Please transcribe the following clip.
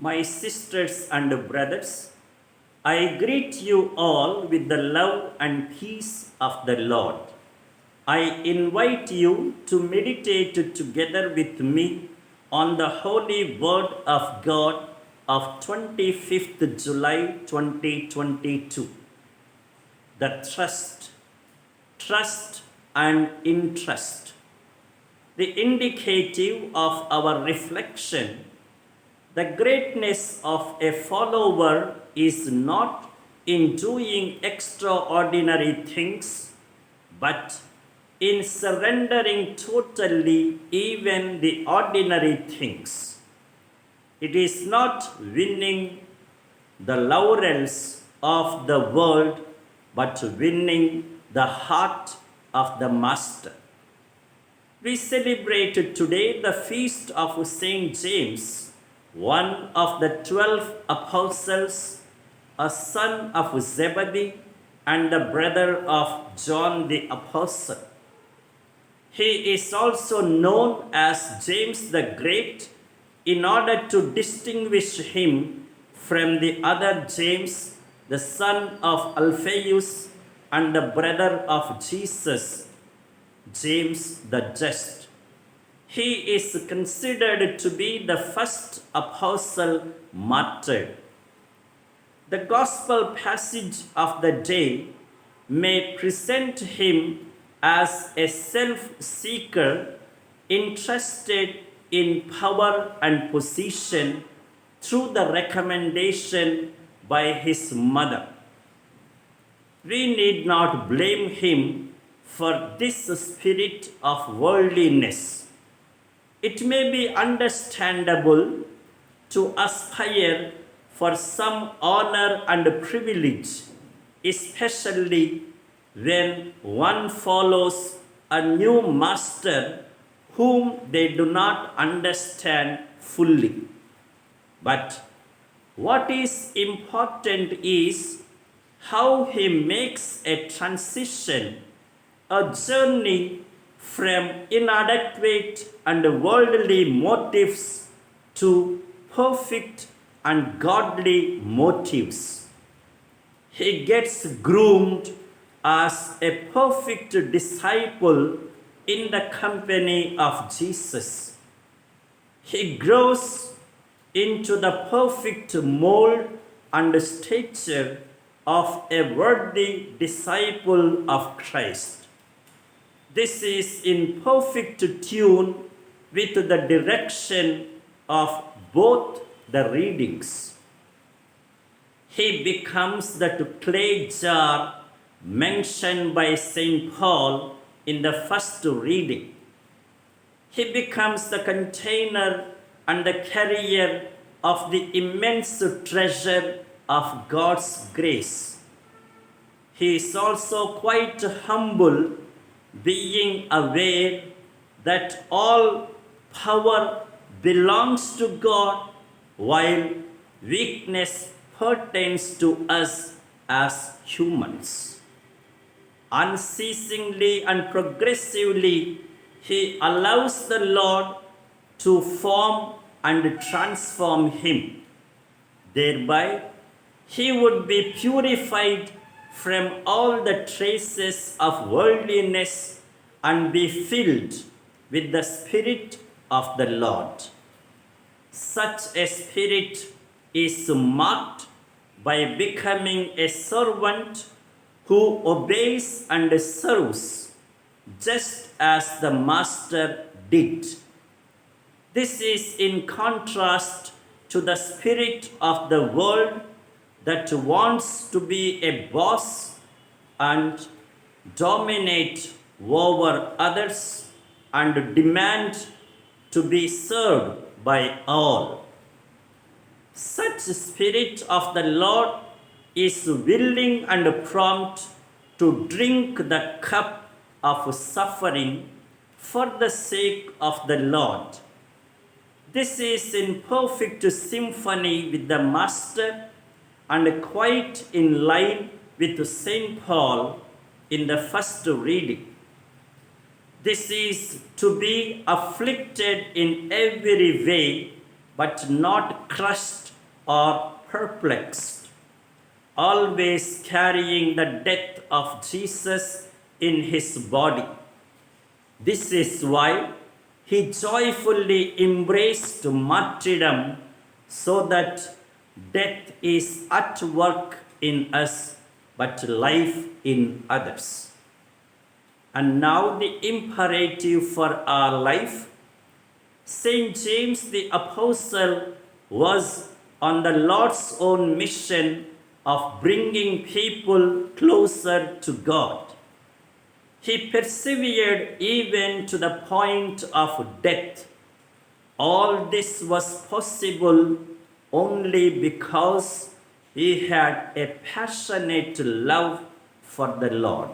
My sisters and brothers, I greet you all with the love and peace of the Lord. I invite you to meditate together with me on the Holy Word of God of 25th July 2022. The trust and interest. The indicative of our reflection. The greatness of a follower is not in doing extraordinary things, but in surrendering totally even the ordinary things. It is not winning the laurels of the world, but winning the heart of the Master. We celebrated today the feast of Saint James, one of the 12 apostles, a son of Zebedee and the brother of John the Apostle. He is also known as James the Great in order to distinguish him from the other James, the son of Alphaeus and the brother of Jesus, James the Just. He is considered to be the first apostle martyred. The gospel passage of the day may present him as a self-seeker interested in power and position through the recommendation by his mother. We need not blame him for this spirit of worldliness. It may be understandable to aspire for some honor and privilege, especially when one follows a new master whom they do not understand fully. But what is important is how he makes a transition, a journey from inadequate and worldly motives to perfect and godly motives. He gets groomed as a perfect disciple in the company of Jesus. He grows into the perfect mold and stature of a worthy disciple of Christ. This is in perfect tune with the direction of both the readings. He becomes that clay jar mentioned by St. Paul in the first reading. He becomes the container and the carrier of the immense treasure of God's grace. He is also quite humble, being aware that all power belongs to God, while weakness pertains to us as humans. Unceasingly and progressively, he allows the Lord to form and transform him. Thereby, he would be purified from all the traces of worldliness and be filled with the Spirit of the Lord. Such a spirit is marked by becoming a servant who obeys and serves, just as the Master did. This is in contrast to the spirit of the world that wants to be a boss and dominate over others and demand to be served by all. Such spirit of the Lord is willing and prompt to drink the cup of suffering for the sake of the Lord. This is in perfect symphony with the Master and quite in line with St. Paul in the first reading. This is to be afflicted in every way, but not crushed or perplexed, always carrying the death of Jesus in his body. This is why he joyfully embraced martyrdom, so that death is at work in us, but life in others. And now the imperative for our life. Saint James the Apostle was on the Lord's own mission of bringing people closer to God. He persevered even to the point of death. All this was possible only because he had a passionate love for the Lord.